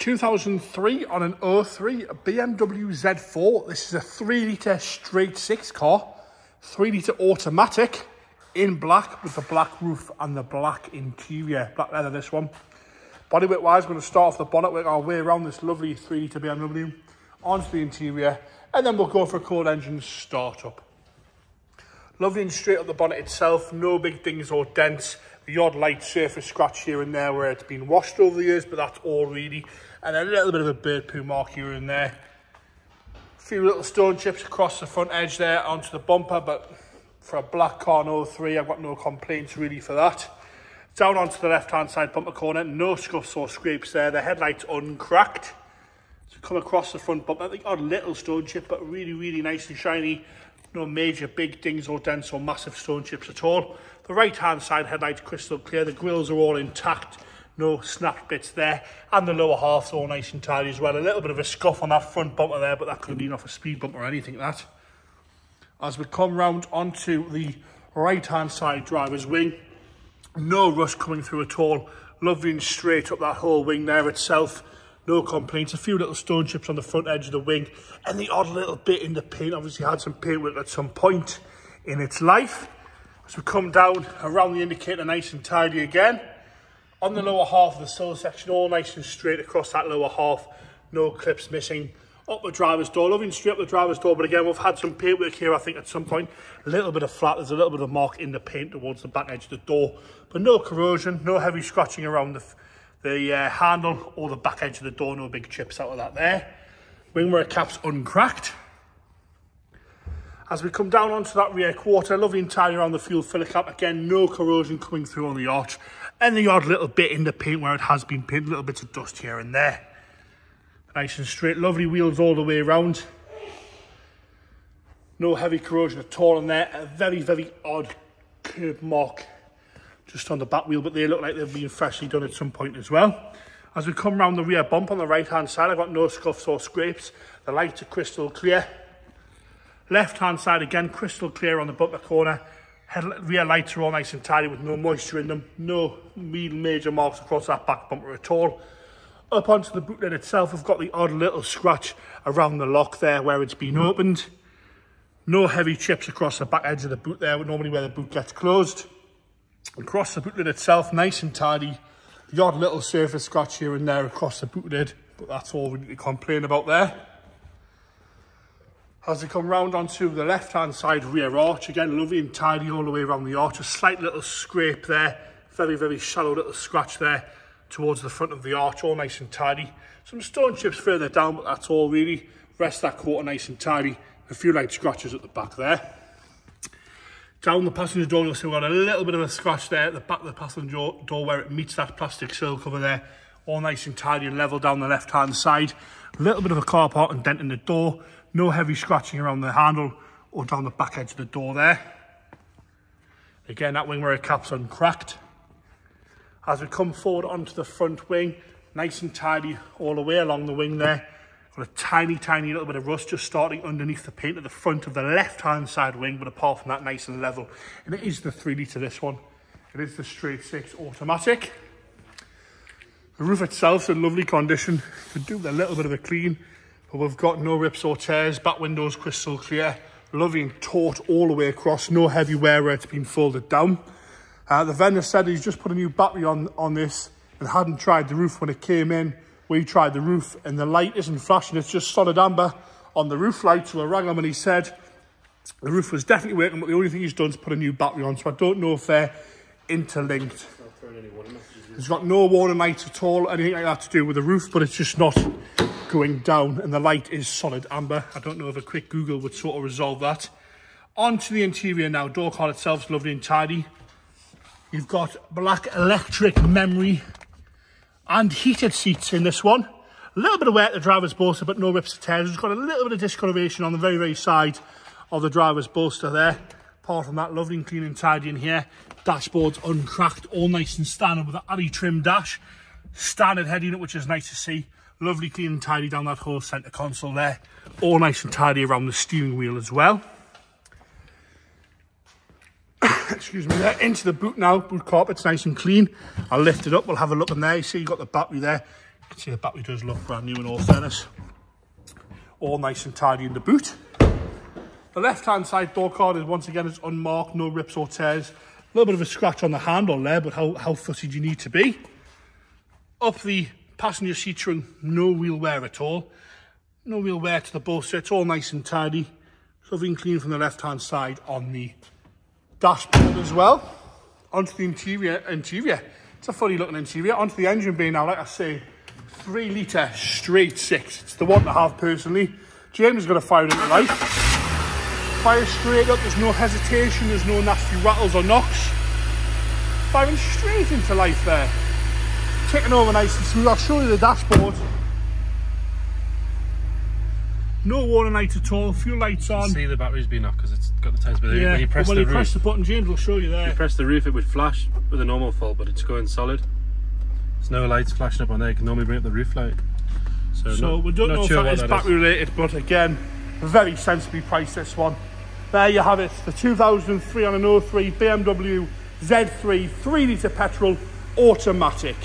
2003 on an 03 BMW Z4. This is a 3-litre straight six car, 3-litre automatic in black with the black roof and the black interior. Black leather, this one. Bodywork wise, going to start off the bonnet, work our way around this lovely 3-litre BMW onto the interior, and then we'll go for a cold engine start-up. Lovely and straight up the bonnet itself, no big dings or dents. The odd light surface scratch here and there where it's been washed over the years, but that's all really. And a little bit of a bird poo mark here and there. A few little stone chips across the front edge there onto the bumper, but for a black car in 03, I've got no complaints really for that. Down onto the left-hand side bumper corner, no scuffs or scrapes there. The headlights uncracked. So come across the front bumper, I think odd little stone chip, but really, really nice and shiny. No major big dings or dents or massive stone chips at all. The right-hand side headlights crystal clear. The grills are all intact. No snapped bits there. And the lower half's all nice and tidy as well. A little bit of a scuff on that front bumper there, but that could have been off a speed bump or anything like that. As we come round onto the right-hand side driver's wing, no rust coming through at all. Lovely and straight up that whole wing there itself. No complaints. A few little stone chips on the front edge of the wing and the odd little bit in the paint. Obviously had some paint work at some point in its life. As we come down around the indicator, nice and tidy again. On the lower half of the sill section, all nice and straight across that lower half. No clips missing. Up the driver's door, loving straight up the driver's door. But again, we've had some paint work here, I think, at some point. A little bit of flat. There's a little bit of mark in the paint towards the back edge of the door. But no corrosion, no heavy scratching around the handle or the back edge of the door. No big chips out of that there. Wing mirror caps uncracked. As we come down onto that rear quarter, lovely and tidy around the fuel filler cap. Again, no corrosion coming through on the arch. And the odd little bit in the paint where it has been painted, little bits of dust here and there. Nice and straight, lovely wheels all the way around. No heavy corrosion at all in there. A very, very odd curb mark just on the back wheel, but they look like they've been freshly done at some point as well. As we come round the rear bump on the right-hand side, I've got no scuffs or scrapes. The lights are crystal clear. Left-hand side again, crystal clear on the bumper corner. Rear lights are all nice and tidy with no moisture in them. No real major marks across that back bumper at all. Up onto the boot lid itself, we've got the odd little scratch around the lock there where it's been opened. No heavy chips across the back edge of the boot there, normally where the boot gets closed. Across the boot lid itself, nice and tidy. The odd little surface scratch here and there across the boot lid, but that's all we need to complain about there. As we come round onto the left-hand side rear arch, again, lovely and tidy all the way around the arch. A slight little scrape there, very, very shallow little scratch there towards the front of the arch, all nice and tidy. Some stone chips further down, but that's all really. Rest of that quarter nice and tidy. A few light scratches at the back there. Down the passenger door, you'll see we've got a little bit of a scratch there at the back of the passenger door where it meets that plastic sill cover there. All nice and tidy and level down the left-hand side. A little bit of a car part and dent in the door. No heavy scratching around the handle or down the back edge of the door there. Again, that wing mirror cap's uncracked. As we come forward onto the front wing, nice and tidy all the way along the wing there. Got a tiny, tiny little bit of rust just starting underneath the paint at the front of the left-hand side wing, but apart from that, nice and level. And it is the 3-litre, this one. It is the straight six automatic. The roof itself's in lovely condition. Could do with a little bit of a clean, but we've got no rips or tears. Back windows crystal clear. Lovely and taut all the way across. No heavy wear where it's been folded down. The vendor said he's just put a new battery on this and hadn't tried the roof when it came in. We tried the roof and the light isn't flashing, it's just solid amber on the roof light. So I rang him and he said the roof was definitely working, but the only thing he's done is put a new battery on. So I don't know if they're interlinked. There's got no warning lights at all, anything like that to do with the roof, but it's just not going down and the light is solid amber. I don't know if a quick Google would sort of resolve that. Onto the interior now. Door card itself is lovely and tidy. You've got black electric memory and heated seats in this one. A little bit of wear at the driver's bolster, but no rips or tears. It's got a little bit of discoloration on the very, very side of the driver's bolster there. Apart from that, lovely and clean and tidy in here. Dashboard's uncracked, all nice and standard with an Addy trim dash. Standard head unit, which is nice to see. Lovely, clean and tidy down that whole centre console there. All nice and tidy around the steering wheel as well. Excuse me, there into the boot now. Boot carpet's nice and clean. I'll lift it up, we'll have a look in there. You see you've got the battery there. You can see the battery does look brand new in all fairness. All nice and tidy in the boot. The left-hand side door card is once again, it's unmarked, no rips or tears. A little bit of a scratch on the handle there, but how fussy do you need to be? Up the passenger seat trunk, no wheel wear at all. No wheel wear to the bolster, it's all nice and tidy. Something clean from the left-hand side on the dashboard as well. Onto the interior. It's a funny looking interior. Onto the engine bay now, like I say, 3 litre straight 6. It's the one to have personally. James is going to fire it into life. Fire straight up, there's no hesitation, there's no nasty rattles or knocks. Firing straight into life there. Taking over nice and smooth. I'll show you the dashboard. No warning light at all, fuel lights on. See the battery's been off because it's got the tires, but yeah, when you press the button, James will show you there. If you press the roof, it would flash with a normal fault, but it's going solid. There's no lights flashing up on there. You can normally bring up the roof light. So we don't know if that is battery related, but again, very sensibly priced this one. There you have it, the 2003 BMW Z4 3 litre petrol automatic.